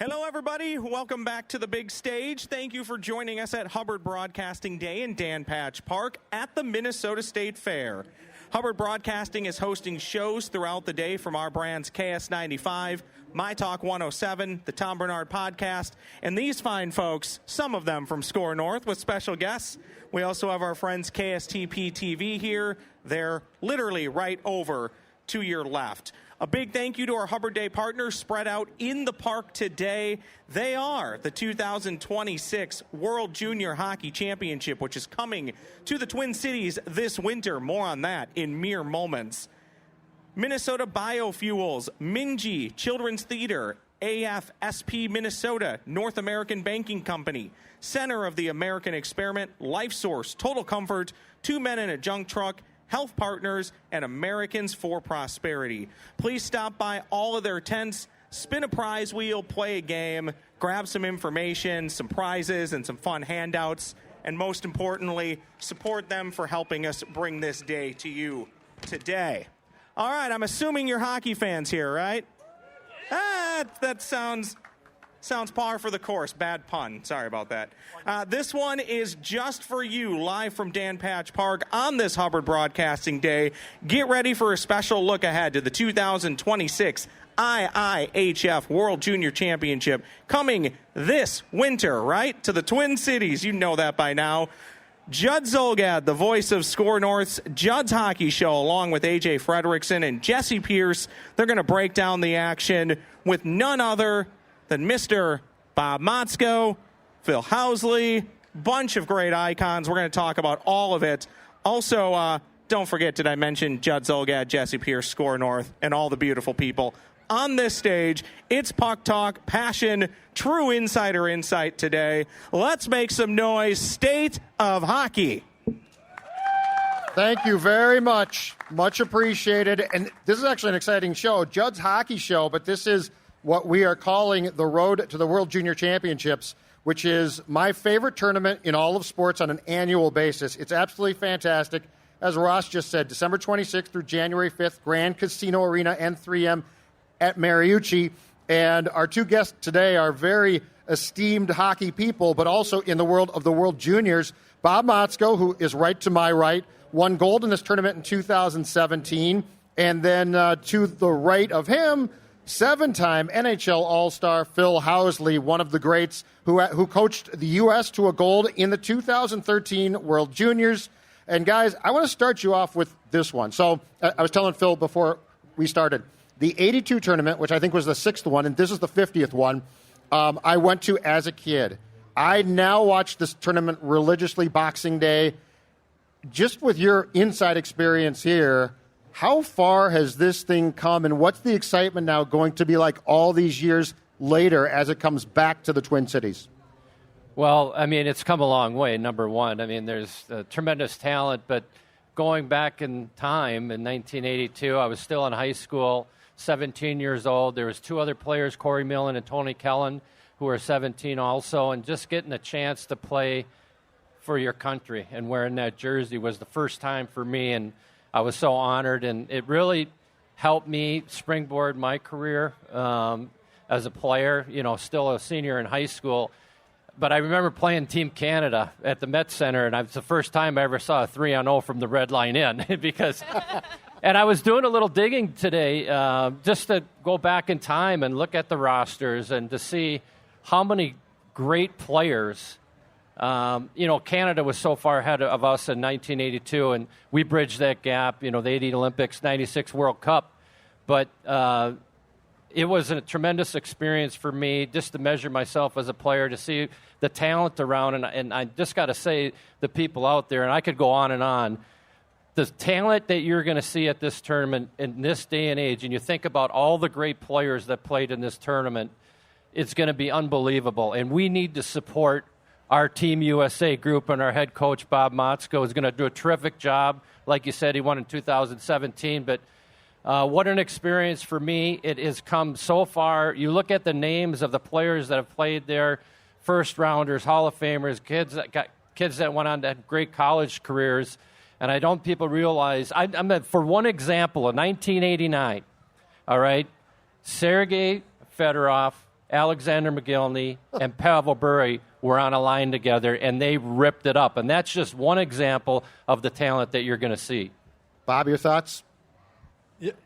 Hello, everybody. Welcome back to the big stage. Thank you for joining us at Hubbard Broadcasting Day in Dan Patch Park at the Minnesota State Fair. Hubbard Broadcasting is hosting shows throughout the day from our brands KS95, My Talk 107, the Tom Bernard Podcast, and these fine folks, some of them from Score North with special guests. We also have our friends KSTP TV here. They're literally right over to your left. A big thank you to our Hubbard Day partners spread out in the park today. They are the 2026 World Junior Hockey Championship, which is coming to the Twin Cities this winter. More on that in mere moments. Minnesota Biofuels, Minji Children's Theater, AFSP Minnesota, North American Banking Company, Center of the American Experiment, Life Source, Total Comfort, Two Men in a Junk Truck, Health Partners, and Americans for Prosperity. Please stop by all of their tents, spin a prize wheel, play a game, grab some information, some prizes, and some fun handouts, and most importantly, support them for helping us bring this day to you today. All right, I'm assuming you're hockey fans here, right? That sounds par for the course. Bad pun. Sorry about that. This one is just for you, live from Dan Patch Park on this Hubbard Broadcasting Day. Get ready for a special look ahead to the 2026 IIHF World Junior Championship coming this winter, right? To the Twin Cities. You know that by now. Judd Zulgad, the voice of Score North's Judd's Hockey Show, along with AJ Frederickson and Jessi Pierce. They're going to break down the action with none other than Mr. Bob Motzko, Phil Housley, bunch of great icons. We're going to talk about all of it. Also, don't forget, did I mention Judd Zulgad, Jessi Pierce, Score North, and all the beautiful people on this stage. It's Puck Talk, passion, true insider insight today. Let's make some noise. State of Hockey. Thank you very much. Much appreciated. And this is actually an exciting show, Judd's Hockey Show, but this is what we are calling the Road to the World Junior Championships, which is my favorite tournament in all of sports on an annual basis. It's absolutely fantastic. As Ross just said, December 26th through January 5th, Grand Casino Arena and 3M at Mariucci. And our two guests today are very esteemed hockey people, but also in the world of the World Juniors. Bob Motzko, who is right to my right, won gold in this tournament in 2017. And then to the right of him, seven-time NHL All-Star Phil Housley, one of the greats who coached the U.S. to a gold in the 2013 World Juniors. And, guys, I want to start you off with this one. So I was telling Phil before we started, the 82 tournament, which I think was the sixth one, and this is the 50th one, I went to as a kid. I now watch this tournament religiously Boxing Day. Just with your inside experience here, how far has this thing come, and what's the excitement now going to be like all these years later as it comes back to the Twin Cities? Well, I mean, it's come a long way, number one. I mean, there's tremendous talent, but going back in time, in 1982, I was still in high school, 17 years old. There was two other players, Corey Millen and Tony Kellen, who were 17 also, and just getting a chance to play for your country and wearing that jersey was the first time for me, and I was so honored, and it really helped me springboard my career as a player, you know, still a senior in high school. But I remember playing Team Canada at the Met Center, and it's the first time I ever saw a 3-on-0 from the red line in because – and I was doing a little digging today just to go back in time and look at the rosters and to see how many great players you know, Canada was so far ahead of us in 1982, and we bridged that gap, you know, the 80 Olympics, 96 World Cup. But it was a tremendous experience for me just to measure myself as a player, to see the talent around. And I just got to say, the people out there, and I could go on, the talent that you're going to see at this tournament in this day and age, and you think about all the great players that played in this tournament, it's going to be unbelievable. And we need to support our Team USA group, and our head coach, Bob Motzko, is going to do a terrific job. Like you said, he won in 2017, but what an experience for me. It has come so far. You look at the names of the players that have played there, first-rounders, Hall of Famers, kids that went on to have great college careers, and I don't people realize, for one example, in 1989, all right, Sergei Fedorov Alexander McGillney, and Pavel Bure were on a line together, and they ripped it up. And that's just one example of the talent that you're going to see. Bob, your thoughts?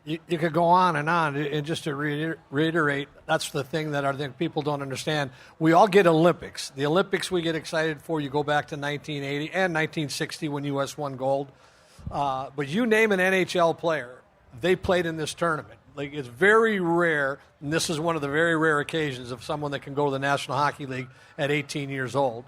You could go on, and just to reiterate, that's the thing that I think people don't understand. We all get Olympics. The Olympics we get excited for, you go back to 1980 and 1960 when U.S. won gold. But you name an NHL player, they played in this tournament. Like, it's very rare, and this is one of the very rare occasions of someone that can go to the National Hockey League at 18 years old.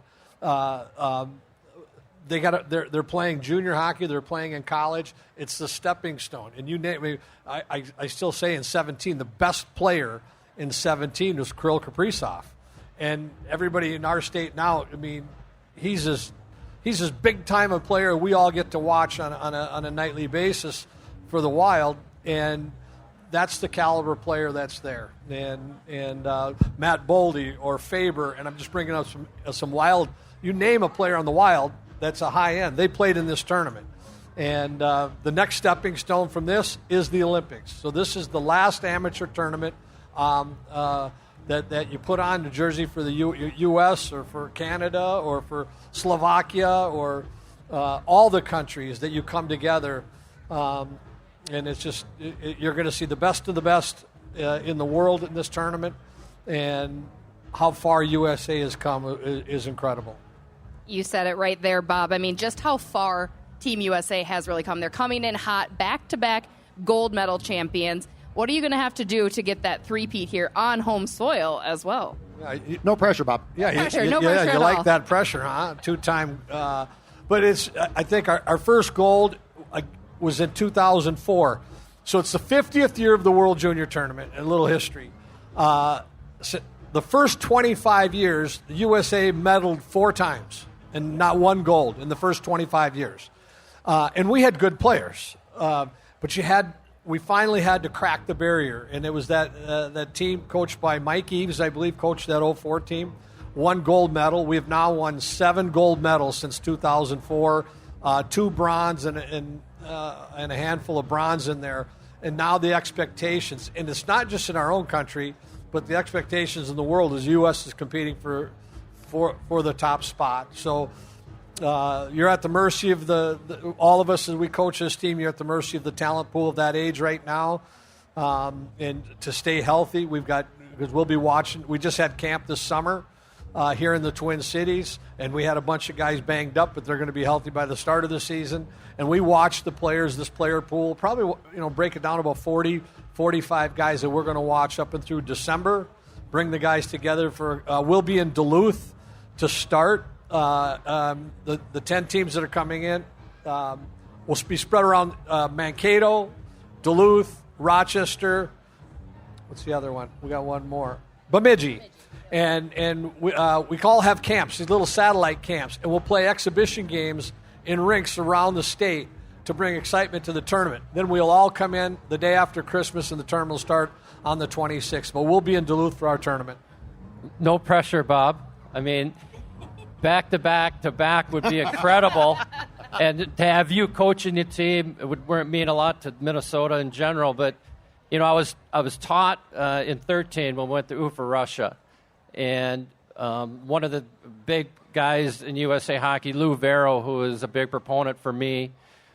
They're playing junior hockey. They're playing in college. It's the stepping stone. And you name. I still say in 17, the best player in 17 was Kirill Kaprizov, and everybody in our state now. I mean, he's as big time a player we all get to watch on a nightly basis for the Wild, and that's the caliber player that's there. And Matt Boldy or Faber, and I'm just bringing up some Wild. You name a player on the Wild. That's a high end. They played in this tournament. And the next stepping stone from this is the Olympics. So this is the last amateur tournament that you put on the jersey for the U.S. or for Canada or for Slovakia or all the countries that you come together. And it's just, you're going to see the best of the best in the world in this tournament. And how far USA has come is incredible. You said it right there, Bob. I mean, just how far Team USA has really come. They're coming in hot, back-to-back gold medal champions. What are you going to have to do to get that three-peat here on home soil as well? No pressure, Bob. Yeah, no pressure you at like all. that pressure, huh? Two-time. But I think our first gold was in 2004. So it's the 50th year of the World Junior Tournament. A little history. So the first 25 years, the USA medaled 4 times and not one gold in the first 25 years. And we had good players. But we finally had to crack the barrier. And it was that team coached by Mike Eves, I believe, coached that 04 team. 1 gold medal. We have now won 7 gold medals since 2004. 2 bronze and a handful of bronze in there. And now the expectations, and it's not just in our own country, but the expectations in the world is the U.S. is competing for the top spot. So you're at the mercy of all of us as we coach this team. You're at the mercy of the talent pool of that age right now, and to stay healthy, because we'll be watching. We just had camp this summer here in the Twin Cities, and we had a bunch of guys banged up, but they're going to be healthy by the start of the season. And we watched the players, this player pool, probably break it down about 40, 45 guys that we're going to watch up and through December. Bring the guys together for. We'll be in Duluth to start. The 10 teams that are coming in will be spread around Mankato, Duluth, Rochester. What's the other one? We got one more. Bemidji. And we all have camps, these little satellite camps, and we'll play exhibition games in rinks around the state to bring excitement to the tournament. Then we'll all come in the day after Christmas, and the tournament will start on the 26th. But we'll be in Duluth for our tournament. No pressure, Bob. I mean, back-to-back would be incredible. And to have you coaching the team, it would mean a lot to Minnesota in general. But, I was taught in 13 when we went to Ufa, Russia. And one of the big guys in USA Hockey, Lou Vero, who is a big proponent for me,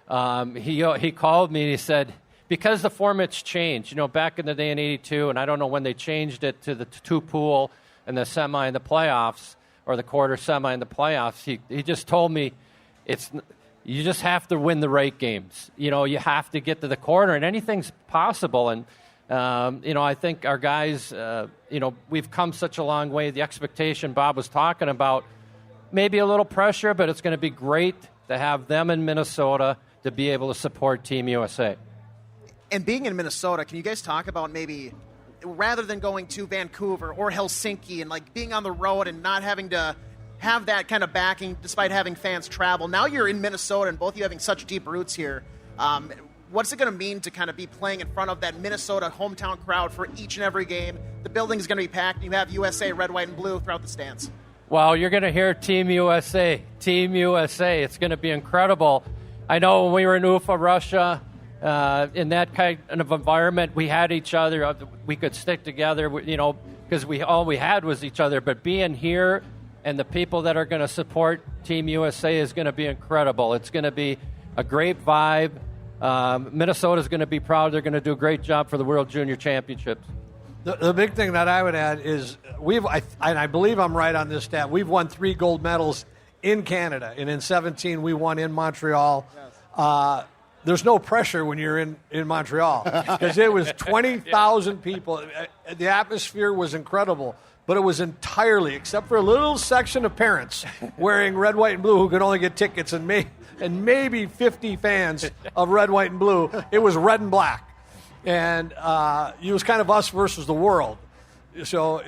he called me and he said, because the format's changed, back in the day in 82, and I don't know when they changed it to the 2-pool and the semi and the playoffs, or the quarter, semi, and the playoffs, he just told me you just have to win the right games. You have to get to the quarter, and anything's possible. And, I think our guys, we've come such a long way. The expectation Bob was talking about, maybe a little pressure, but it's going to be great to have them in Minnesota to be able to support Team USA. And being in Minnesota, can you guys talk about maybe, rather than going to Vancouver or Helsinki and being on the road and not having to have that kind of backing despite having fans travel, now you're in Minnesota and both of you having such deep roots here. What's it going to mean to kind of be playing in front of that Minnesota hometown crowd for each and every game? The building is going to be packed. You have USA red, white, and blue throughout the stands. Well, you're going to hear Team USA. Team USA. It's going to be incredible. I know when we were in Ufa, Russia, in that kind of environment, we had each other. We could stick together, because because all we had was each other. But being here and the people that are going to support Team USA is going to be incredible. It's going to be a great vibe. Minnesota's going to be proud. They're going to do a great job for the World Junior Championships. The big thing that I would add is I believe I'm right on this stat. We've won 3 gold medals in Canada, and in 2017 we won in Montreal. Yes. There's no pressure when you're in Montreal because it was 20,000 people. The atmosphere was incredible, but it was entirely, except for a little section of parents wearing red, white, and blue who could only get tickets, and maybe 50 fans of red, white, and blue. It was red and black. And it was kind of us versus the world. So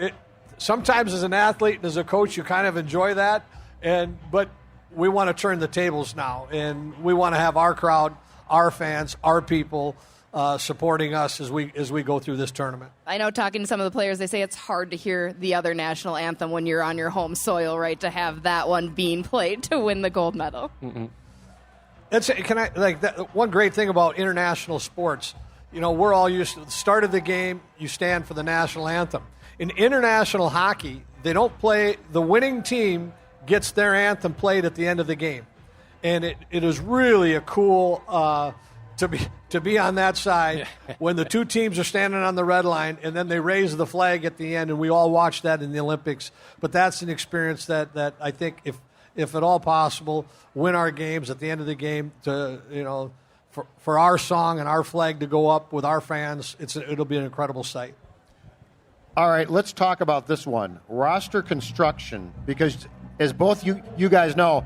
sometimes as an athlete and as a coach, you kind of enjoy that. But we want to turn the tables now, and we want to have our crowd, our fans, our people supporting us as we go through this tournament. I know, talking to some of the players, they say it's hard to hear the other national anthem when you're on your home soil, right? To have that one being played to win the gold medal. Mm-hmm. One great thing about international sports. We're all used to the start of the game, you stand for the national anthem. In international hockey, they don't play, the winning team gets their anthem played at the end of the game. And it is really a cool to be on that side when the two teams are standing on the red line and then they raise the flag at the end, and we all watch that in the Olympics. But that's an experience that I think, if at all possible, win our games at the end of the game to, for our song and our flag to go up with our fans. It'll be an incredible sight. All right, let's talk about this one, roster construction, because as both you guys know,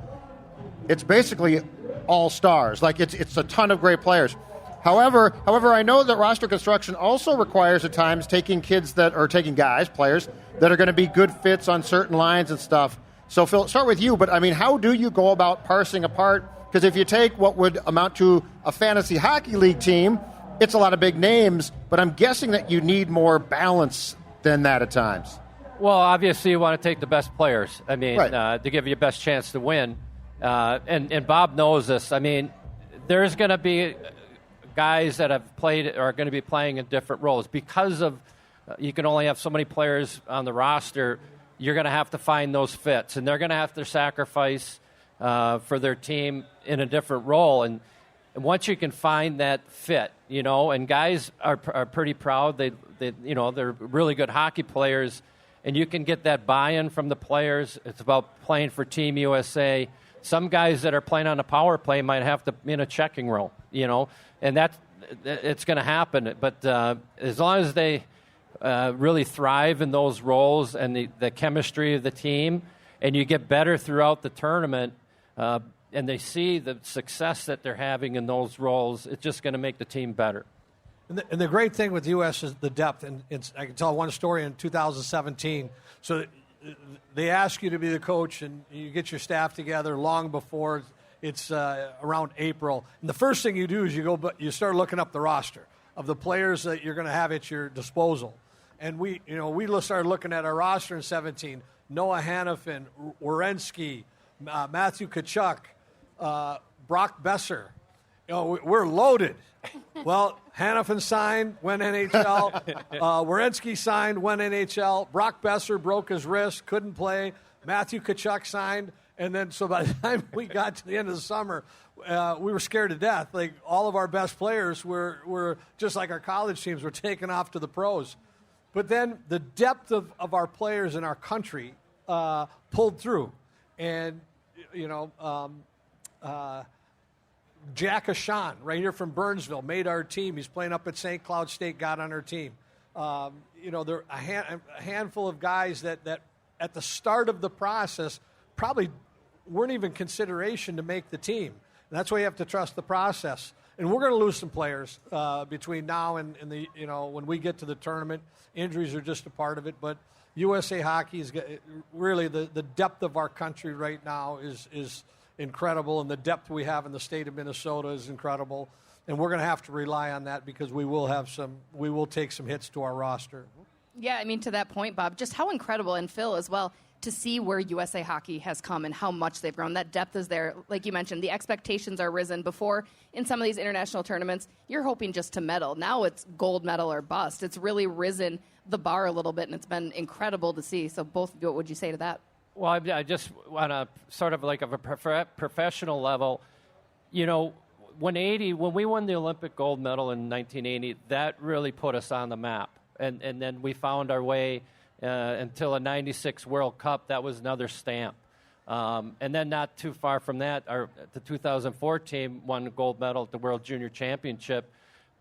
it's basically all stars. Like it's a ton of great players. However, I know that roster construction also requires at times taking players that are going to be good fits on certain lines and stuff. So Phil, start with you. But I mean, how do you go about parsing apart? Because if you take what would amount to a fantasy hockey league team, it's a lot of big names, but I'm guessing that you need more balance than that at times. Well, obviously you want to take the best players. I mean, right. To give you the best chance to win. And Bob knows this. I mean, there's going to be guys that have played or are going to be playing in different roles. Because of you can only have so many players on the roster, you're going to have to find those fits. And they're going to have to sacrifice for their team in a different role. And once you can find that fit, and guys are pretty proud. They're really good hockey players, and you can get that buy-in from the players. It's about playing for Team USA. Some guys that are playing on a power play might have to be in a checking role, and it's going to happen. But as long as they really thrive in those roles and the chemistry of the team, and you get better throughout the tournament, and they see the success that they're having in those roles, it's just going to make the team better. And the great thing with the U.S. is the depth. And I can tell one story in 2017. So they ask you to be the coach, and you get your staff together long before it's around April. And the first thing you do is you start looking up the roster of the players that you're going to have at your disposal. And we started looking at our roster in 17. Noah Hannafin, Werenski, Matthew Tkachuk, Brock Besser. We're loaded. Well, Hannafin signed, went NHL. Werenski signed, went NHL. Brock Besser broke his wrist, couldn't play. Matthew Tkachuk signed. And then, so by the time we got to the end of the summer, we were scared to death. Like, all of our best players were just like our college teams, were taken off to the pros. But then the depth of our players in our country pulled through. And, Jack Ashan, right here from Burnsville, made our team. He's playing up at St. Cloud State, got on our team. There are a handful of guys that at the start of the process probably weren't even consideration to make the team. And that's why you have to trust the process. And we're going to lose some players between now and when we get to the tournament. Injuries are just a part of it. But USA Hockey is really the depth of our country right now is incredible, and the depth we have in the state of Minnesota is incredible, and we're going to have to rely on that because we will take some hits to our roster. Yeah, I mean, to that point, Bob, just how incredible, and Phil as well, to see where USA Hockey has come and how much they've grown. That depth is there. Like you mentioned, the expectations are risen. Before, in some of these international tournaments, you're hoping just to medal. Now it's gold medal or bust. It's really risen the bar a little bit, and it's been incredible to see. So both of you, what would you say to that? Well, I just on a sort of like of a professional level, you know, when we won the Olympic gold medal in 1980, that really put us on the map. And then we found our way until a 96 World Cup. That was another stamp. And then not too far from that, the 2004 team won a gold medal at the World Junior Championship.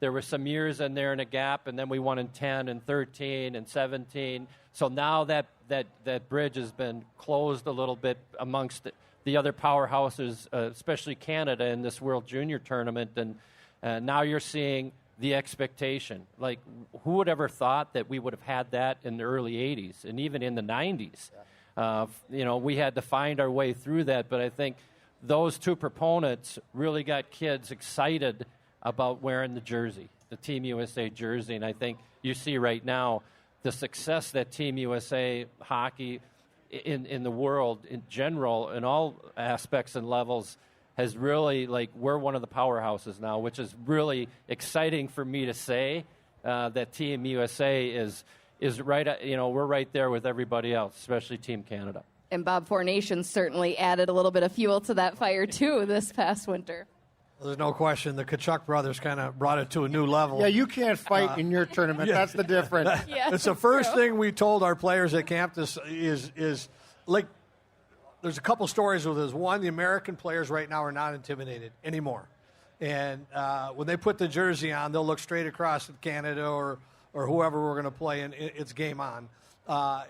There were some years in there in a gap, and then we won in 10 and 13 and 17. So now that bridge has been closed a little bit amongst the other powerhouses, especially Canada in this World Junior Tournament. And now you're seeing the expectation. Like, who would ever thought that we would have had that in the early 80s and even in the 90s? You know, we had to find our way through that, but I think those two proponents really got kids excited about wearing the jersey, the Team USA jersey, and I think you see right now the success that Team USA hockey in the world in general, in all aspects and levels, has really, like, we're one of the powerhouses now, which is really exciting for me to say that Team USA is right, you know, we're right there with everybody else, especially Team Canada. And Bob, Four Nations certainly added a little bit of fuel to that fire, too, this past winter. There's no question. The Tkachuk brothers kind of brought it to a new level. Yeah, you can't fight in your tournament. That's the difference. Yeah, it's the first thing we told our players at camp. This is like, there's a couple stories with this. One, the American players right now are not intimidated anymore. And when they put the jersey on, they'll look straight across at Canada or whoever we're going to play, and it's game on.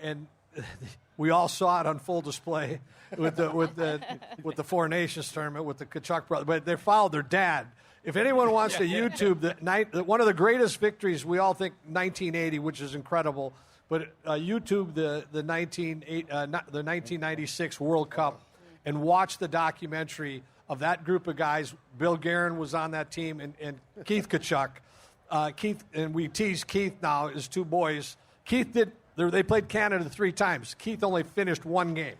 And we all saw it on full display with the Four Nations tournament with the Tkachuk brothers. But they followed their dad. If anyone wants to YouTube one of the greatest victories, we all think 1980, which is incredible. But YouTube the 1996 World Cup and watch the documentary of that group of guys. Bill Guerin was on that team, and Keith Tkachuk. Keith, and we tease Keith now, his two boys. Keith they played Canada 3 times. Keith only finished 1 game.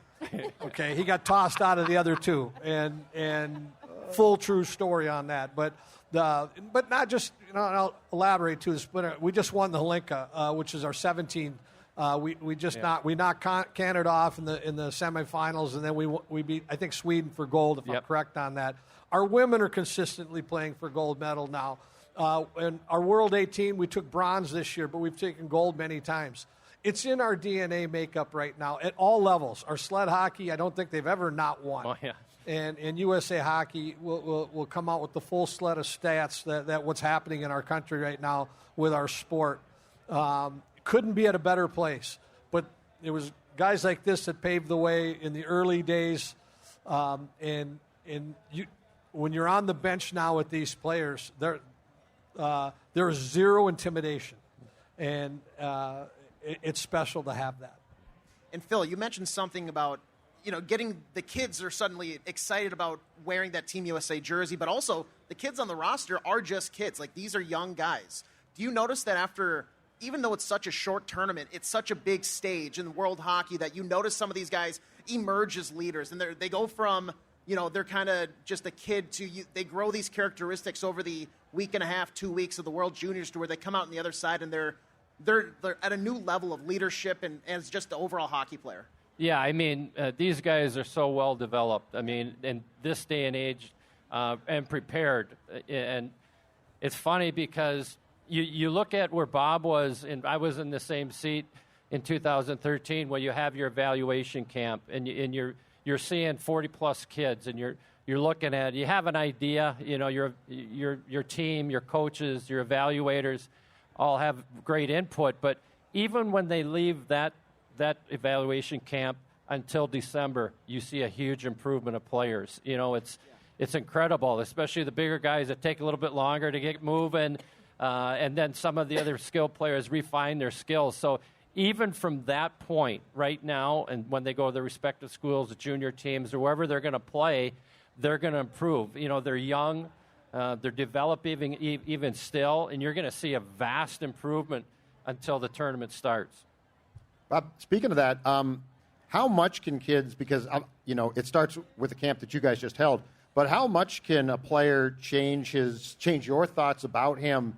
Okay, he got tossed out of the other 2, and full true story on that. But not just, you know, and I'll elaborate too. We just won the Hlinka, which is our 17th. We knocked Canada off in the semifinals, and then we beat, I think, Sweden for gold, if I'm correct on that. Our women are consistently playing for gold medal now. And our World 18, we took bronze this year, but we've taken gold many times. It's in our DNA makeup right now at all levels. Our sled hockey, I don't think they've ever not won. Oh, yeah. And USA Hockey will come out with the full sled of stats that what's happening in our country right now with our sport. Couldn't be at a better place. But it was guys like this that paved the way in the early days. When you're on the bench now with these players, there is zero intimidation. And it's special to have that. And Phil, you mentioned something about, you know, getting the kids are suddenly excited about wearing that Team USA jersey, but also the kids on the roster are just kids. Like, these are young guys. Do you notice that after, even though it's such a short tournament, it's such a big stage in world hockey that you notice some of these guys emerge as leaders, and they go from, you know, they're kind of just a kid to they grow these characteristics over the week and a half, 2 weeks of the World Juniors to where they come out on the other side and they're at a new level of leadership and as just the overall hockey player. Yeah, I mean, these guys are so well developed. I mean, in this day and age, and prepared. And it's funny because you look at where Bob was, and I was in the same seat in 2013 where you have your evaluation camp, and you're seeing 40-plus kids, and you're looking at, you have an idea, you know, your team, your coaches, your evaluators all have great input, but even when they leave that evaluation camp until December, you see a huge improvement of players. You know, it's incredible, especially the bigger guys that take a little bit longer to get moving, and then some of the other skilled players refine their skills. So even from that point right now, and when they go to their respective schools, the junior teams, or wherever they're going to play, they're going to improve. You know, they're young, they're developing even still, and you're going to see a vast improvement until the tournament starts. Bob, speaking of that, how much can kids, because, it starts with the camp that you guys just held, but how much can a player change your thoughts about him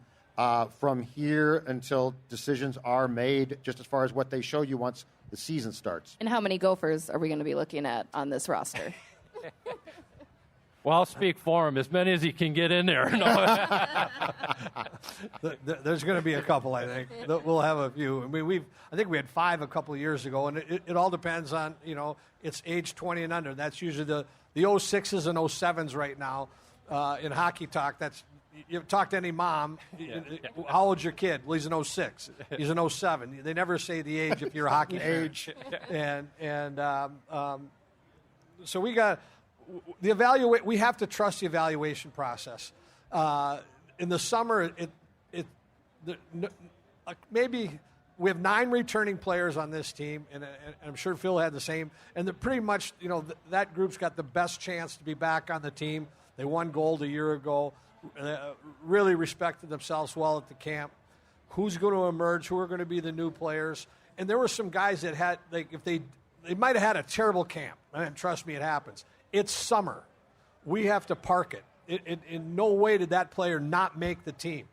from here until decisions are made, just as far as what they show you once the season starts? And how many Gophers are we going to be looking at on this roster? Well, I'll speak for him. As many as he can get in there. No. There's going to be a couple, I think. We'll have a few. I mean, I think we had 5 a couple of years ago, and it all depends on, it's age 20 and under. That's usually the 06s and 07s right now. In hockey talk, you talk to any mom, how old's your kid? Well, he's an 06. He's an 07. They never say the age if you're a hockey fan. So we got we have to trust the evaluation process. In the summer, maybe we have 9 returning players on this team, and I'm sure Phil had the same. And pretty much, that group's got the best chance to be back on the team. They won gold a year ago, really respected themselves well at the camp. Who's going to emerge? Who are going to be the new players? And there were some guys that had, if they might have had a terrible camp, and trust me, it happens. It's summer. We have to park it. In no way did that player not make the team.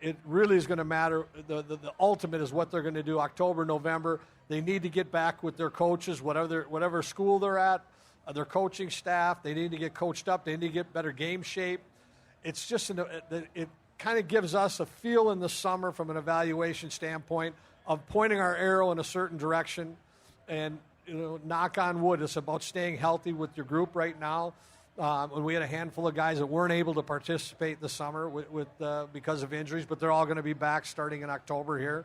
It really is going to matter. The ultimate is what they're going to do October, November. They need to get back with their coaches, whatever school they're at, their coaching staff. They need to get coached up. They need to get better game shape. It's just it kind of gives us a feel in the summer from an evaluation standpoint of pointing our arrow in a certain direction. And knock on wood, it's about staying healthy with your group right now. And we had a handful of guys that weren't able to participate this summer because of injuries, but they're all going to be back starting in October here.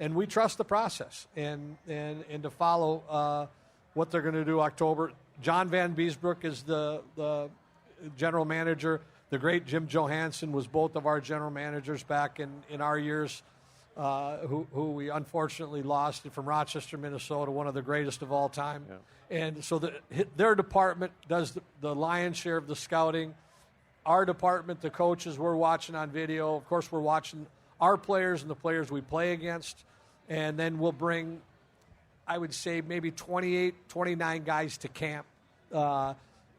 And we trust the process and to follow what they're going to do October. John Van Beesbrook is the general manager. The great Jim Johansson was both of our general managers back in our years. Who we unfortunately lost from Rochester, Minnesota, one of the greatest of all time. Yeah. And so their department does the lion's share of the scouting. Our department, the coaches, we're watching on video. Of course, we're watching our players and the players we play against. And then we'll bring, I would say, maybe 28, 29 guys to camp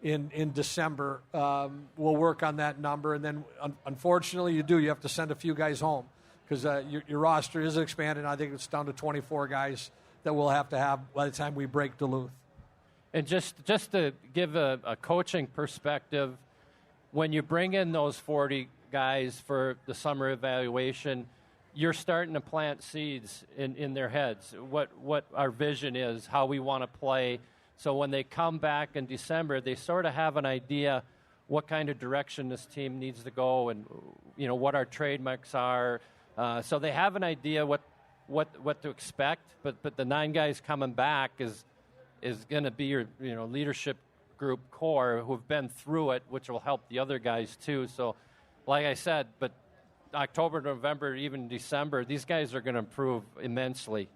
in December. We'll work on that number. And then, unfortunately, you have to send a few guys home, because your roster is expanded. I think it's down to 24 guys that we'll have to have by the time we break Duluth. And just to give a coaching perspective, when you bring in those 40 guys for the summer evaluation, you're starting to plant seeds in their heads, what our vision is, how we want to play. So when they come back in December, they sort of have an idea what kind of direction this team needs to go and what our trademarks are. So they have an idea what to expect, but the 9 guys coming back is going to be your leadership group core who have been through it, which will help the other guys too. So, like I said, but October, November, even December, these guys are going to improve immensely.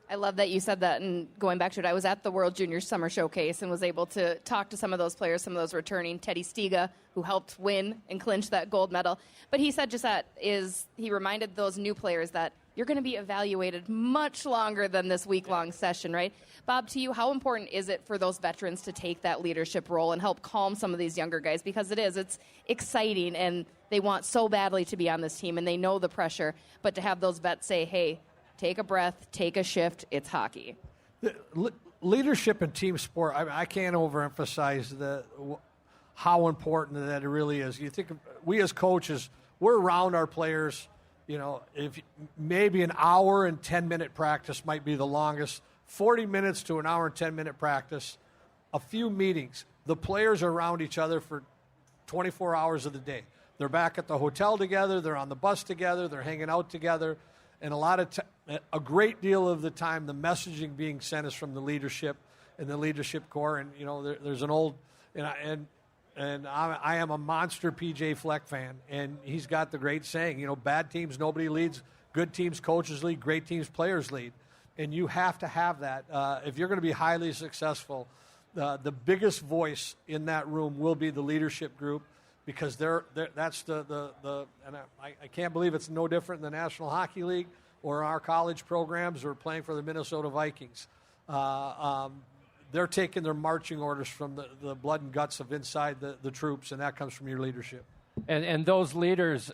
I love that you said that, and going back to it, I was at the World Junior Summer Showcase and was able to talk to some of those players, some of those returning. Teddy Stiga, who helped win and clinch that gold medal. But he said just that he reminded those new players that you're going to be evaluated much longer than this week-long session, right? Bob, to you, how important is it for those veterans to take that leadership role and help calm some of these younger guys? Because it's exciting, and they want so badly to be on this team, and they know the pressure. But to have those vets say, hey, take a breath, take a shift, it's hockey. Leadership in team sport, I can't overemphasize how important that it really is. You think we as coaches, we're around our players. If maybe an hour and 10-minute practice might be the longest, 40 minutes to an hour and 10-minute practice, a few meetings. The players are around each other for 24 hours of the day. They're back at the hotel together. They're on the bus together. They're hanging out together. And a great deal of the time, the messaging being sent is from the leadership and the leadership core. And there's an old, and I am a monster PJ Fleck fan, and he's got the great saying, bad teams nobody leads, good teams coaches lead, great teams players lead, and you have to have that if you're going to be highly successful. The biggest voice in that room will be the leadership group, because that's and I can't believe it's no different in the National Hockey League or our college programs or playing for the Minnesota Vikings. they're taking their marching orders from the blood and guts of inside the troops, and that comes from your leadership. And those leaders,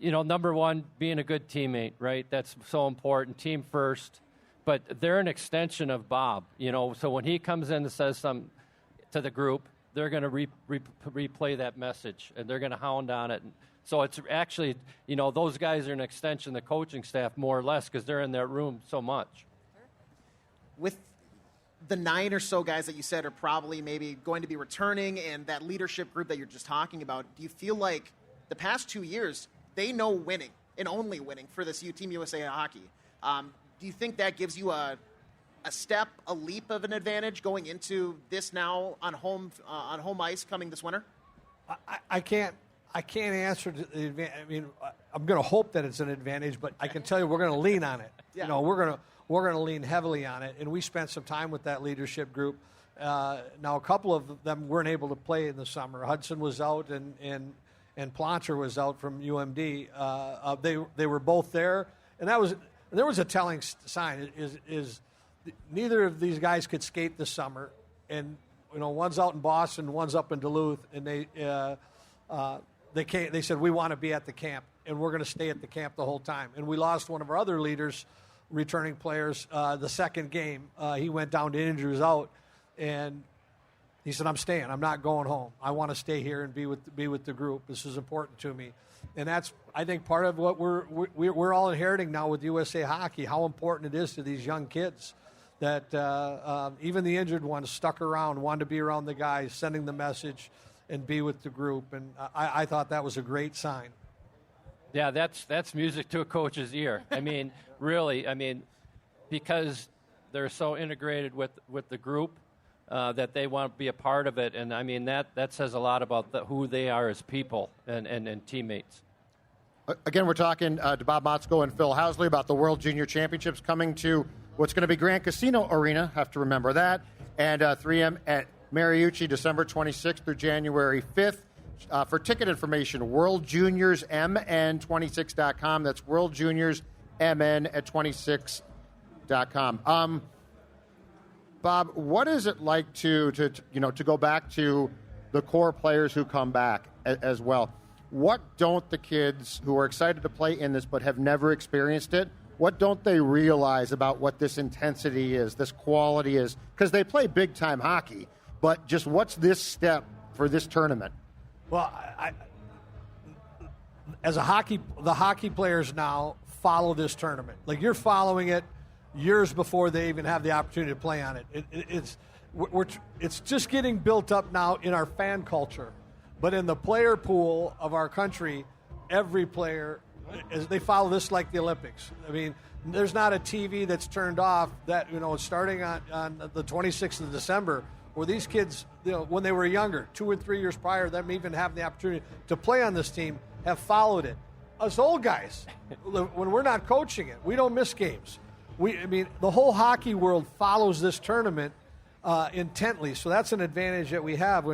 number one, being a good teammate, right? That's so important. Team first. But they're an extension of Bob, So when he comes in and says something to the group, they're going to replay that message, and they're going to hound on it. So it's actually, those guys are an extension of the coaching staff more or less because they're in that room so much. With the 9 or so guys that you said are probably maybe going to be returning and that leadership group that you're just talking about, do you feel like the past 2 years, they know winning and only winning for this Team USA hockey? Do you think that gives you a step, a leap of an advantage going into this now on home ice coming this winter? I can't answer the advantage. I mean, I'm going to hope that it's an advantage, but I can tell you we're going to lean on it. Yeah. We're going to lean heavily on it, and we spent some time with that leadership group. Now, a couple of them weren't able to play in the summer. Hudson was out, and Plancher was out from UMD. They were both there, and there was a telling sign. Is neither of these guys could skate this summer, and one's out in Boston, one's up in Duluth, and they said we want to be at the camp, and we're going to stay at the camp the whole time. And we lost one of our other leaders, returning players, the second game. He went down to injury, was out, and he said, "I'm staying. I'm not going home. I want to stay here and be with the group. This is important to me." And that's, I think, part of what we're all inheriting now with USA Hockey, how important it is to these young kids that even the injured ones stuck around, wanted to be around the guys, sending the message and be with the group. And I thought that was a great sign. Yeah, that's music to a coach's ear. I mean, really, because they're so integrated with the group that they want to be a part of it. And, that says a lot about who they are as people and teammates. Again, we're talking to Bob Motzko and Phil Housley about the World Junior Championships coming to what's going to be Grand Casino Arena. Have to remember that. And 3M at Mariucci, December 26th through January 5th. For ticket information, worldjuniorsmn26.com. That's worldjuniorsmn at 26.com. Bob, what is it like to go back to the core players who come back as well? What don't the kids who are excited to play in this but have never experienced it, what don't they realize about what this intensity is, this quality is? Because they play big-time hockey, but just what's this step for this tournament? Well, the hockey players now follow this tournament. Like, you're following it years before they even have the opportunity to play on it. It's just getting built up now in our fan culture. But in the player pool of our country, every player, they follow this like the Olympics. I mean, there's not a TV that's turned off that, starting on the 26th of December, where these kids, when they were younger, 2 and 3 years prior, them even having the opportunity to play on this team, have followed it. Us old guys, when we're not coaching it, we don't miss games. The whole hockey world follows this tournament intently, so that's an advantage that we have.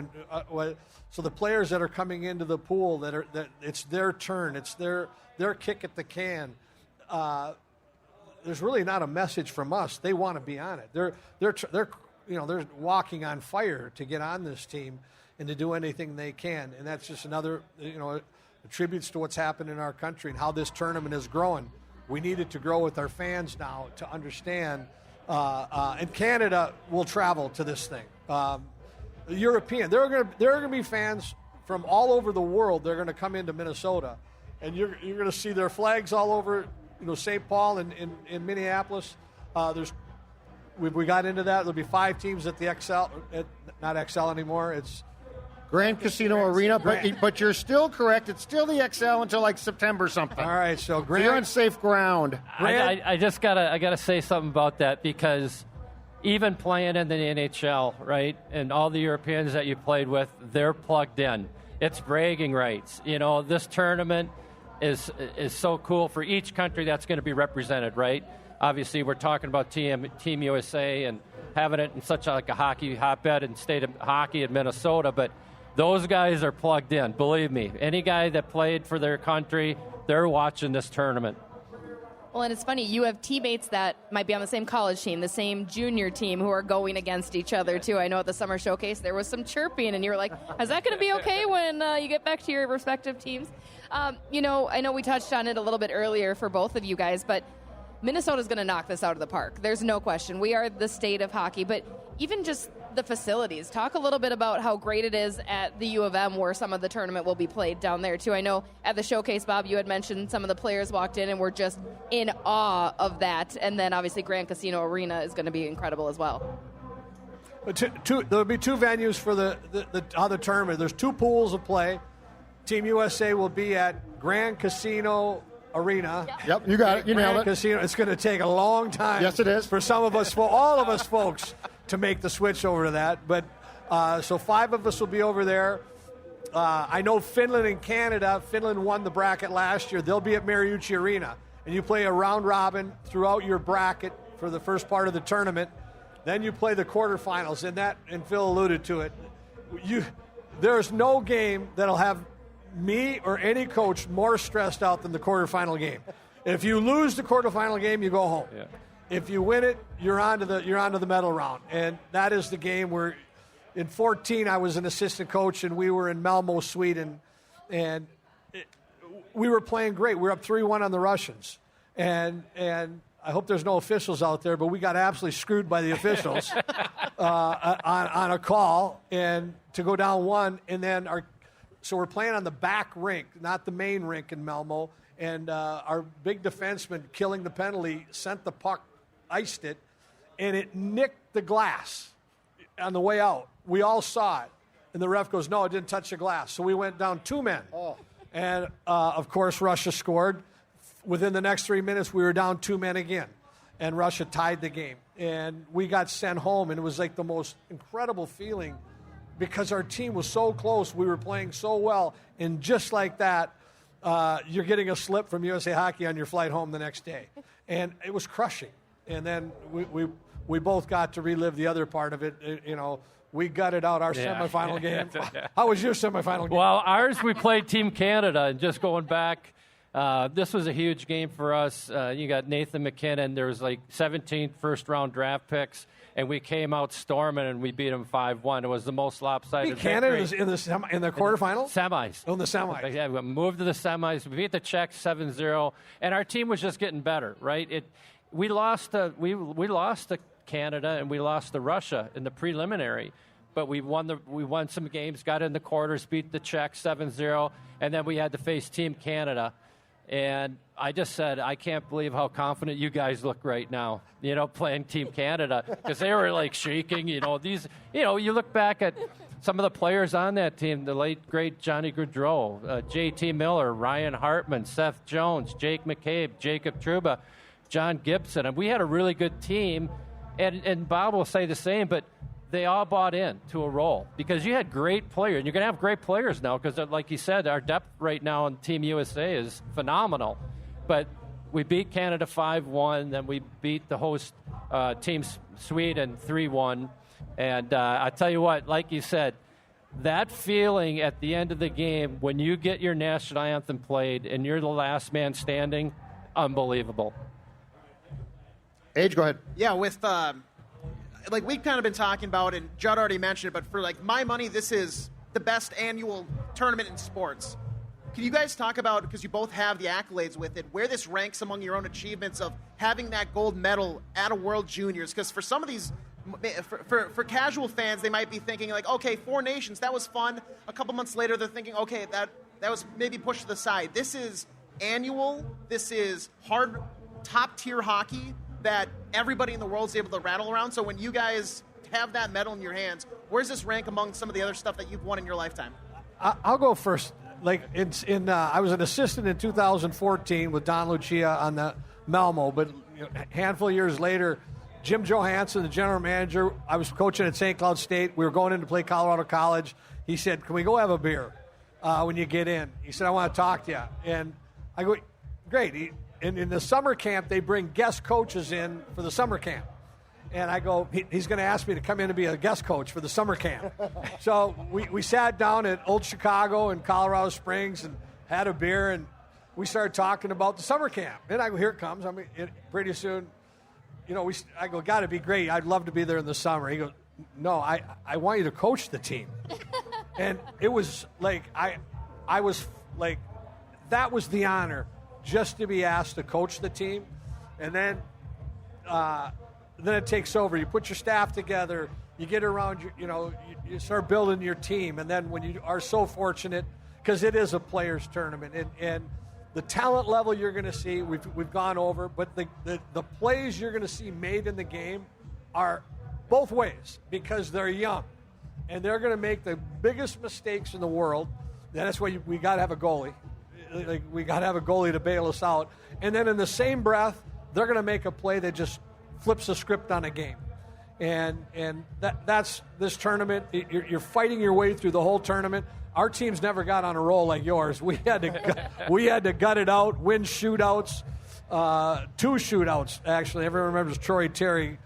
So the players that are coming into the pool, that it's their turn, it's their kick at the can. There's really not a message from us. They want to be on it. They're walking on fire to get on this team and to do anything they can, and that's just another attributes to what's happened in our country and how this tournament is growing. We need it to grow with our fans now to understand. And Canada will travel to this thing. The European, there are going to be fans from all over the world. They're going to come into Minnesota, and you're going to see their flags all over, St. Paul and in Minneapolis. We got into that. There'll be 5 teams at the not XL anymore. It's Grand Casino Arena, but you're still correct. It's still the XL until like September something. All right, so you're on safe ground. I just gotta say something about that, because even playing in the NHL, right, and all the Europeans that you played with, they're plugged in. It's bragging rights. This tournament is so cool for each country that's going to be represented, right? Obviously, we're talking about Team USA and having it in such a hockey hotbed and state of hockey in Minnesota, but those guys are plugged in, believe me. Any guy that played for their country, they're watching this tournament. Well, and it's funny, you have teammates that might be on the same college team, the same junior team, who are going against each other, too. I know at the summer showcase there was some chirping, and you were like, is that going to be okay when you get back to your respective teams? I know we touched on it a little bit earlier for both of you guys, but Minnesota's going to knock this out of the park. There's no question. We are the state of hockey, but even just the facilities. Talk a little bit about how great it is at the U of M where some of the tournament will be played down there, too. I know at the showcase, Bob, you had mentioned some of the players walked in and were just in awe of that. And then, obviously, Grand Casino Arena is going to be incredible as well. There'll be two venues for the tournament. There's two pools of play. Team USA will be at Grand Casino Arena. Yep, you got it. You nailed it. Casino. It's going to take a long time. Yes, it is. For some of us, for all of us folks, to make the switch over to that. But so 5 of us will be over there. I know Finland and Canada. Finland won the bracket last year. They'll be at Mariucci Arena, and you play a round robin throughout your bracket for the first part of the tournament. Then you play the quarterfinals, and Phil alluded to it. There's no game that'll have me or any coach more stressed out than the quarterfinal game. If you lose the quarterfinal game, you go home. Yeah. If you win it, you're on to the medal round, and that is the game where. In 2014, I was an assistant coach, and we were in Malmö, Sweden, and we were playing great. We were up 3-1 on the Russians, and I hope there's no officials out there, but we got absolutely screwed by the officials on a call, and to go down 1, and then so we're playing on the back rink, not the main rink in Malmö, and our big defenseman, killing the penalty, sent the puck, iced it, and it nicked the glass on the way out. We all saw it, and the ref goes, no, it didn't touch the glass. So we went down 2 men. Oh. And, of course, Russia scored. Within the next 3 minutes, we were down 2 men again, and Russia tied the game. And we got sent home, and it was like the most incredible feeling because our team was so close. We were playing so well, and just like that, you're getting a slip from USA Hockey on your flight home the next day. And it was crushing. And then we both got to relive the other part of it, We gutted out our semifinal game. How was your semifinal game? Well, ours, we played Team Canada, and just going back, this was a huge game for us. You got Nathan McKinnon. There was like 17 first-round draft picks, and we came out storming, and we beat them 5-1. It was the most lopsided victory. Canada was in the quarterfinals? Semis. Oh, in the semis. Yeah, we moved to the semis. We beat the Czechs 7-0, and our team was just getting better, right? We lost to Canada, and we lost to Russia in the preliminary, but we won some games, got in the quarters, beat the Czechs 7-0, and then we had to face Team Canada. And I just said, I can't believe how confident you guys look right now, playing Team Canada, because they were like shaking. You look back at some of the players on that team, the late great Johnny Gaudreau, J.T. Miller, Ryan Hartman, Seth Jones, Jake McCabe, Jacob Trouba, John Gibson, and we had a really good team. And Bob will say the same, but they all bought in to a role because you had great players. And you're going to have great players now because, like you said, our depth right now on Team USA is phenomenal. But we beat Canada 5-1, then we beat the host Team Sweden 3-1. And I tell you what, like you said, that feeling at the end of the game when you get your national anthem played and you're the last man standing, unbelievable. Age, go ahead. Yeah, with we've kind of been talking about, and Judd already mentioned it, but for my money, this is the best annual tournament in sports. Can you guys talk about, because you both have the accolades with it, where this ranks among your own achievements of having that gold medal at a World Juniors? Because for some of these, for casual fans, they might be thinking okay, 4 nations, that was fun. A couple months later, they're thinking, okay, that was maybe pushed to the side. This is annual. This is hard, top-tier hockey that everybody in the world is able to rattle around. So when you guys have that medal in your hands, where's this rank among some of the other stuff that you've won in your lifetime? I'll go first. I was an assistant in 2014 with Don Lucia on the Malmö, but a handful of years later, Jim Johansson, the general manager, I was coaching at St. Cloud State. We were going in to play Colorado College. He said, can we go have a beer when you get in? He said, I want to talk to you. And I go, great. And in the summer camp, they bring guest coaches in for the summer camp. And I go, he's going to ask me to come in and be a guest coach for the summer camp. So we sat down at Old Chicago in Colorado Springs and had a beer. And we started talking about the summer camp. And I go, here it comes. I mean, pretty soon, I go, got to be great. I'd love to be there in the summer. He goes, no, I want you to coach the team. And it was like, I was like, that was the honor, just to be asked to coach the team. And then it takes over. You put your staff together. You get around, you start building your team. And then when you are so fortunate, because it is a players' tournament, and the talent level you're going to see, we've gone over, but the plays you're going to see made in the game are both ways, because they're young, and they're going to make the biggest mistakes in the world. That's why we got to have a goalie. Like, we got to have a goalie to bail us out. And then in the same breath, they're going to make a play that just flips the script on a game. And that's this tournament. You're fighting your way through the whole tournament. Our teams never got on a roll like yours. We had to gut it out, win shootouts, 2 shootouts actually. Everyone remembers Troy Terry,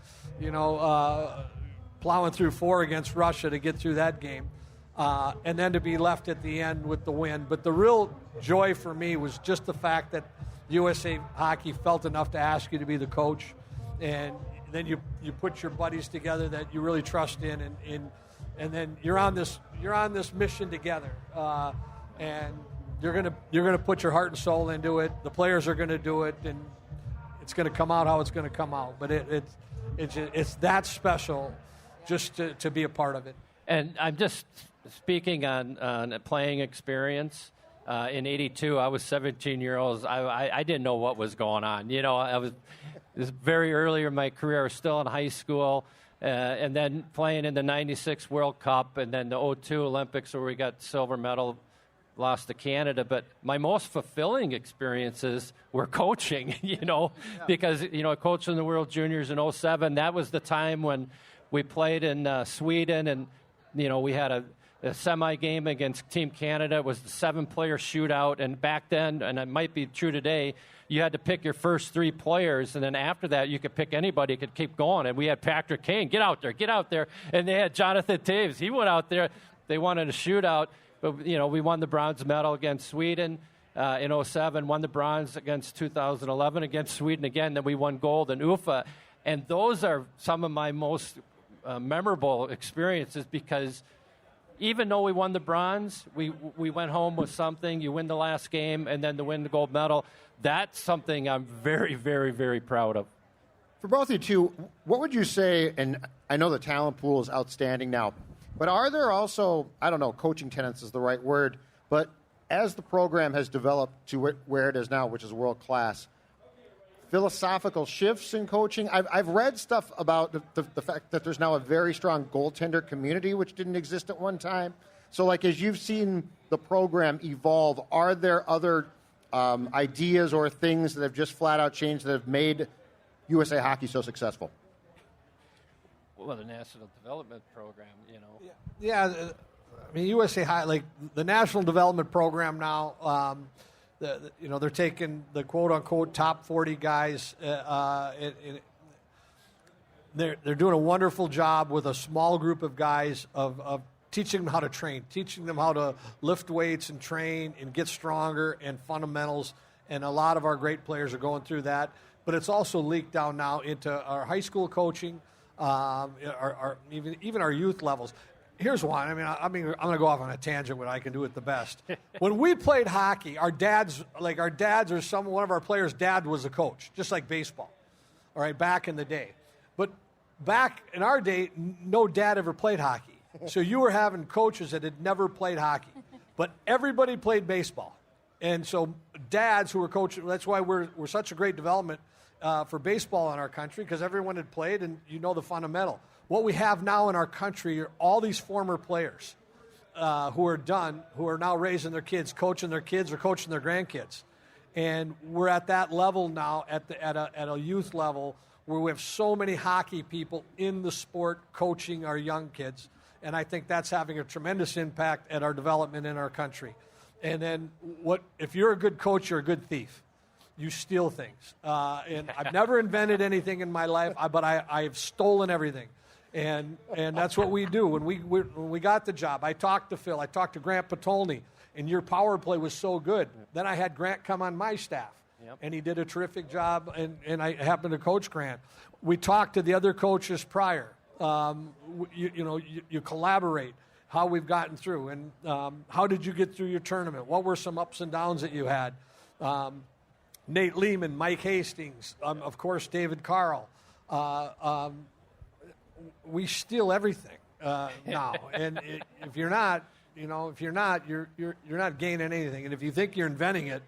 plowing through 4 against Russia to get through that game, and then to be left at the end with the win. But the real joy for me was just the fact that USA Hockey felt enough to ask you to be the coach, and then you put your buddies together that you really trust in, and then you're on this mission together, and you're gonna put your heart and soul into it. The players are gonna do it, and it's gonna come out how it's gonna come out. But it's that special just to be a part of it. And I'm just speaking on a playing experience. In '82, I was 17 years old. I didn't know what was going on. It was very early in my career. I was still in high school, and then playing in the '96 World Cup, and then the '02 Olympics where we got silver medal, lost to Canada. But my most fulfilling experiences were coaching, because, coaching the World Juniors in '07, that was the time when we played in Sweden, and, we had a semi-game against Team Canada. It was the 7-player shootout, and back then, and it might be true today, you had to pick your first 3 players, and then after that, you could pick anybody, could keep going. And we had Patrick Kane, get out there. And they had Jonathan Taves. He went out there. They wanted a shootout. But, we won the bronze medal against Sweden in '07, won the bronze against 2011 against Sweden again. Then we won gold in UFA. And those are some of my most memorable experiences, because even though we won the bronze, we went home with something. You win the last game, and then to win the gold medal, that's something I'm very, very, very proud of. For both of you two, what would you say, and I know the talent pool is outstanding now, but are there also, I don't know, coaching tenets is the right word, but as the program has developed to where it is now, which is world class, philosophical shifts in coaching? I've read stuff about the fact that there's now a very strong goaltender community, which didn't exist at one time. So, as you've seen the program evolve, are there other ideas or things that have just flat out changed that have made USA Hockey so successful? Well, the National Development Program, Yeah, I mean, USA Hockey, the National Development Program now, they're taking the quote-unquote top 40 guys. They're doing a wonderful job with a small group of guys of teaching them how to train, teaching them how to lift weights and train and get stronger and fundamentals. And a lot of our great players are going through that. But it's also leaked down now into our high school coaching, even our youth levels. Here's one. I'm going to go off on a tangent what I can do it the best. When we played hockey, our dads or one of our players' dad was a coach, just like baseball, all right, back in the day. But back in our day, no dad ever played hockey. So you were having coaches that had never played hockey. But everybody played baseball. And so dads who were coaching, that's why we're such a great development for baseball in our country, because everyone had played and the fundamental. What we have now in our country are all these former players who are now raising their kids, coaching their kids or coaching their grandkids. And we're at that level now at a youth level where we have so many hockey people in the sport coaching our young kids. And I think that's having a tremendous impact at our development in our country. And then if you're a good coach, you're a good thief. You steal things. And I've never invented anything in my life, but I've stolen everything. And that's what we do. When we got the job, I talked to Phil. I talked to Grant Patolny. and your power play was so good. Then I had Grant come on my staff, and he did a terrific job, and I happened to coach Grant. We talked to the other coaches prior. You collaborate, how we've gotten through, and how did you get through your tournament? What were some ups and downs that you had? Nate Lehman, Mike Hastings, of course, David Carl. We steal everything now, and if you're not, you're not gaining anything. And if you think you're inventing it,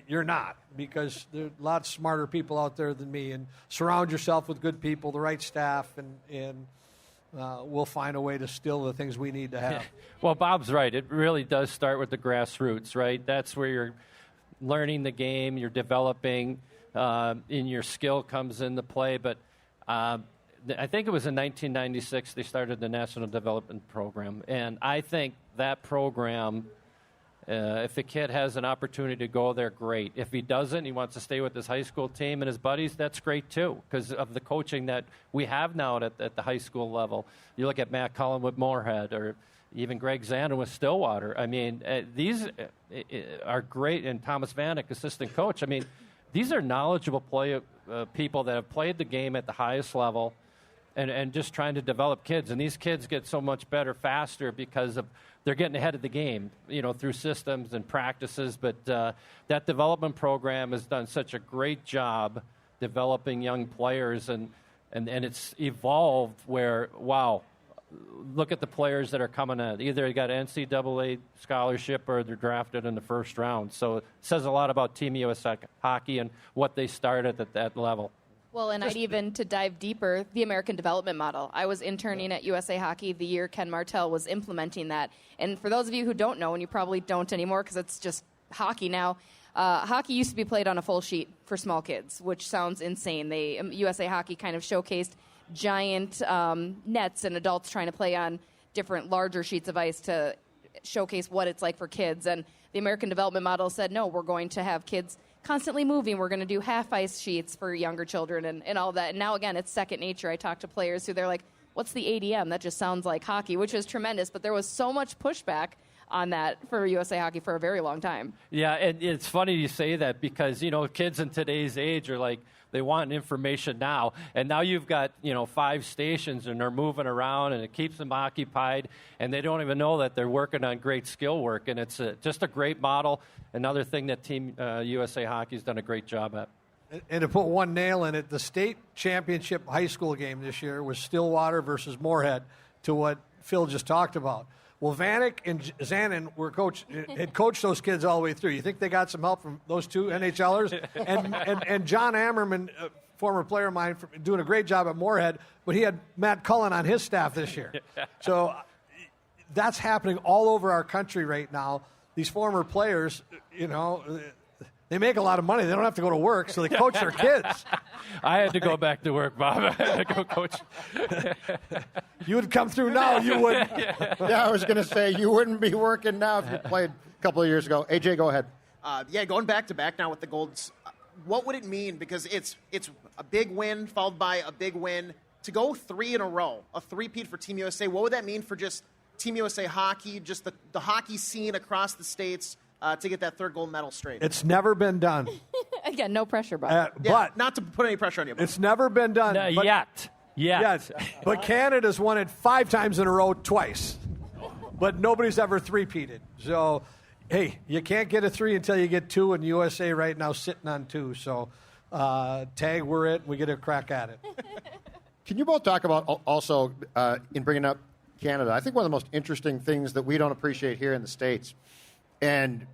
you're not, because there are lots smarter people out there than me. And surround yourself with good people, the right staff, and we'll find a way to steal the things we need to have. Well, Bob's right. It really does start with the grassroots, right? That's where you're learning the game, you're developing, and your skill comes into play. But I think it was in 1996 they started the National Development Program, and I think that program, if the kid has an opportunity to go there, great. If he doesn't, he wants to stay with his high school team and his buddies, that's great too, because of the coaching that we have now at the high school level. You look at Matt Cullen with Moorhead, or even Greg Zander with Stillwater. I mean, these are great, and Thomas Vanek, assistant coach. I mean, these are knowledgeable people that have played the game at the highest level, and just trying to develop kids. And these kids get so much better faster because they're getting ahead of the game, through systems and practices. But that development program has done such a great job developing young players, and it's evolved where, wow, look at the players that are coming in. Either they got NCAA scholarship or they're drafted in the first round. So it says a lot about Team USA hockey and what they started at that level. Well, and I'd even, to dive deeper, the American development model. I was interning at USA Hockey the year Ken Martell was implementing that. And for those of you who don't know, and you probably don't anymore because it's just hockey now, hockey used to be played on a full sheet for small kids, which sounds insane. USA Hockey kind of showcased giant nets and adults trying to play on different larger sheets of ice to showcase what it's like for kids. And the American development model said, no, we're going to have kids constantly moving. We're going to do half ice sheets for younger children and all that. And now, again, it's second nature. I talk to players who they're like, what's the ADM? That just sounds like hockey, which is tremendous. But there was so much pushback on that for USA Hockey for a very long time. Yeah, and it's funny you say that because, kids in today's age are like, they want information now. And now you've got, 5 stations, and they're moving around, and it keeps them occupied, and they don't even know that they're working on great skill work. And it's just a great model. Another thing that Team USA Hockey has done a great job at. And to put one nail in it, the state championship high school game this year was Stillwater versus Moorhead, to what Phil just talked about. Well, Vanek and Zanin had coached those kids all the way through. You think they got some help from those two NHLers? And John Ammerman, a former player of mine, doing a great job at Moorhead, but he had Matt Cullen on his staff this year. So that's happening all over our country right now. These former players, they make a lot of money. They don't have to go to work, so they coach their kids. I had to go back to work, Bob. I had to go coach. You would come through now, you wouldn't. Yeah, I was going to say, you wouldn't be working now if you played a couple of years ago. AJ, go ahead. Going back to back now with the Golds, what would it mean? Because it's a big win followed by a big win. To go 3 in a row, a three-peat for Team USA, what would that mean for just Team USA hockey, just the hockey scene across the states, to get that third gold medal straight? It's never been done. Again, no pressure, Bob. But not to put any pressure on you. It's never been done. Yet. Yes. But Canada's won it 5 times in a row twice. But nobody's ever three-peated. So, hey, you can't get a 3 until you get 2, and USA right now sitting on 2. So, tag, we're it. We get a crack at it. Can you both talk about also, in bringing up Canada, I think one of the most interesting things that we don't appreciate here in the States, and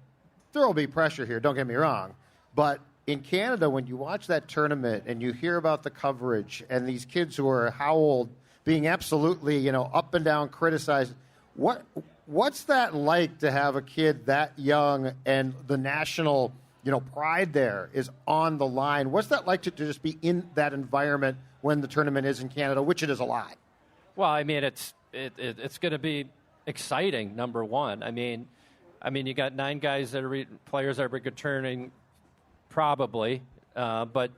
there will be pressure here, don't get me wrong, but in Canada, when you watch that tournament and you hear about the coverage and these kids who are how old being absolutely, up and down criticized, what's that like to have a kid that young and the national, pride there is on the line? What's that like to just be in that environment when the tournament is in Canada, which it is a lot? Well, I mean, it's going to be exciting, number one. I mean, you got 9 guys that are players that are returning, probably. But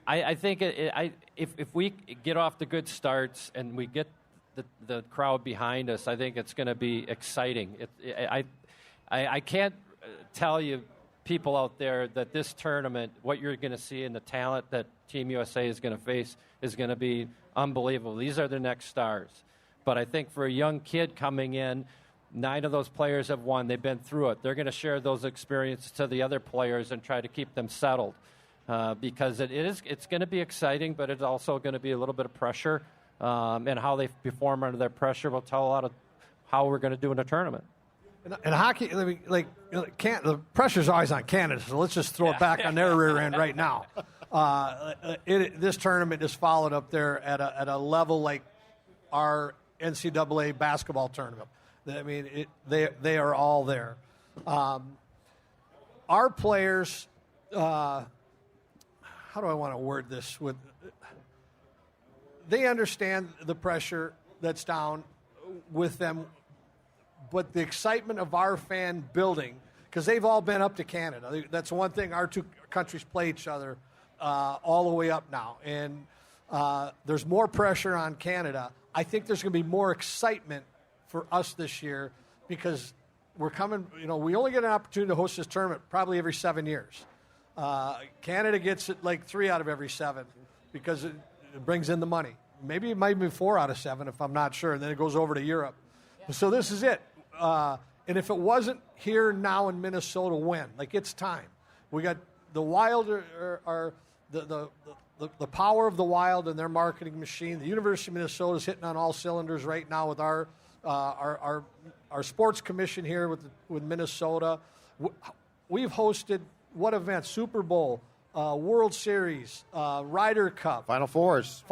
I think if we get off the good starts and we get the crowd behind us, I think it's going to be exciting. I can't tell you, people out there, that this tournament, what you're going to see in the talent that Team USA is going to face is going to be unbelievable. These are the next stars. But I think for a young kid coming in, 9 of those players have won. They've been through it. They're going to share those experiences to the other players and try to keep them settled. Because it's going to be exciting, but it's also going to be a little bit of pressure. And how they perform under that pressure will tell a lot of how we're going to do in a tournament. And hockey, the pressure's always on Canada, so let's just throw it back on their rear end right now. This tournament is followed up there at a level like our NCAA basketball tournament. I mean, they are all there. Our players, how do I want to word this? They understand the pressure that's down with them. But the excitement of our fan building, because they've all been up to Canada. That's one thing. Our two countries play each other all the way up now. And there's more pressure on Canada. I think there's going to be more excitement for us this year because we're coming, we only get an opportunity to host this tournament probably every 7 years. Canada gets it like 3 out of every 7 because it brings in the money. Maybe it might be 4 out of 7 if I'm not sure. And then it goes over to Europe. Yeah. So this is it. And if it wasn't here now in Minnesota, when? Like, it's time. We got the Wild are the power of the Wild and their marketing machine. The University of Minnesota is hitting on all cylinders right now with our sports commission here with Minnesota. We've hosted what events? Super Bowl, World Series, Ryder Cup, Final Fours.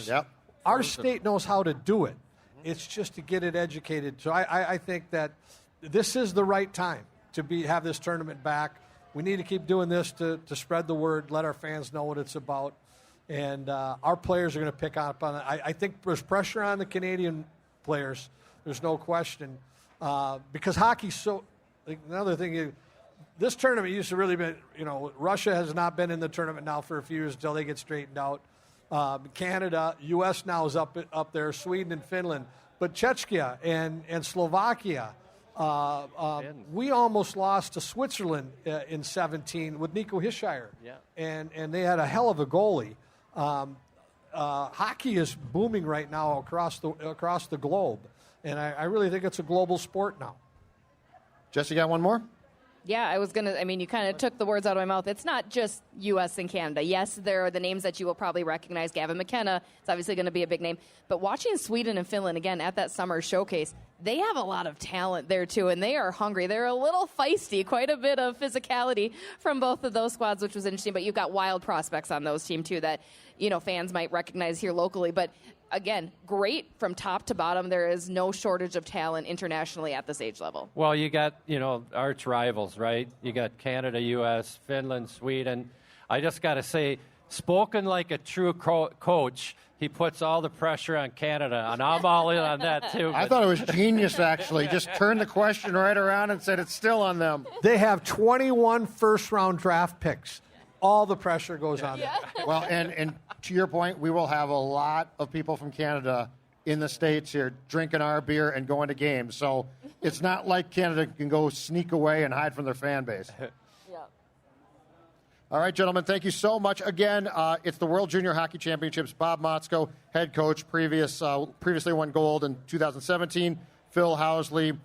Yep. Our state knows how to do it. It's just to get it educated. So I think that this is the right time to have this tournament back. We need to keep doing this to spread the word, let our fans know what it's about. And our players are going to pick up on it. I think there's pressure on the Canadian players. There's no question. Because hockey's so – another thing, this tournament used to really be – Russia has not been in the tournament now for a few years until they get straightened out. Canada, U.S. now is up there, Sweden and Finland. But Czechia and Slovakia, we almost lost to Switzerland in 2017 with Nico Hischier. Yeah. And they had a hell of a goalie. Hockey is booming right now across the globe. And I really think it's a global sport now. Jessi, got one more? Yeah, you kind of took the words out of my mouth. It's not just U.S. and Canada. Yes, there are the names that you will probably recognize. Gavin McKenna, it's obviously going to be a big name. But watching Sweden and Finland, again, at that summer showcase, they have a lot of talent there, too, and they are hungry. They're a little feisty, quite a bit of physicality from both of those squads, which was interesting. But you've got wild prospects on those teams, too, that, fans might recognize here locally. But again, great from top to bottom. There is no shortage of talent internationally at this age level. Well, you got, arch rivals, right? You got Canada, U.S., Finland, Sweden. I just got to say, spoken like a true coach, he puts all the pressure on Canada, and I'm all in on that, too. I thought it was genius, actually. Just turned the question right around and said it's still on them. They have 21 first-round draft picks. All the pressure goes on them. Well, and to your point, we will have a lot of people from Canada in the States here drinking our beer and going to games. So it's not like Canada can go sneak away and hide from their fan base. Yeah. All right, gentlemen, thank you so much. Again, it's the World Junior Hockey Championships. Bob Motzko, head coach, previously won gold in 2017. Phil Housley,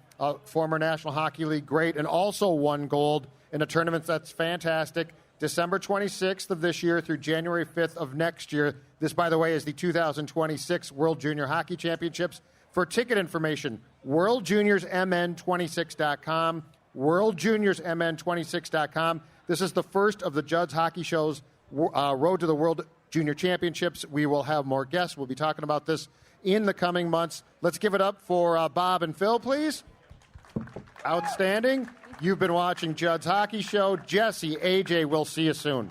former National Hockey League great, and also won gold in a tournament that's fantastic. December 26th of this year through January 5th of next year. This, by the way, is the 2026 World Junior Hockey Championships. For ticket information, worldjuniorsmn26.com, worldjuniorsmn26.com. This is the first of the Judd's Hockey Show's Road to the World Junior Championships. We will have more guests. We'll be talking about this in the coming months. Let's give it up for Bob and Phil, please. Outstanding. You've been watching Judd's Hockey Show. Jessi, AJ, we'll see you soon.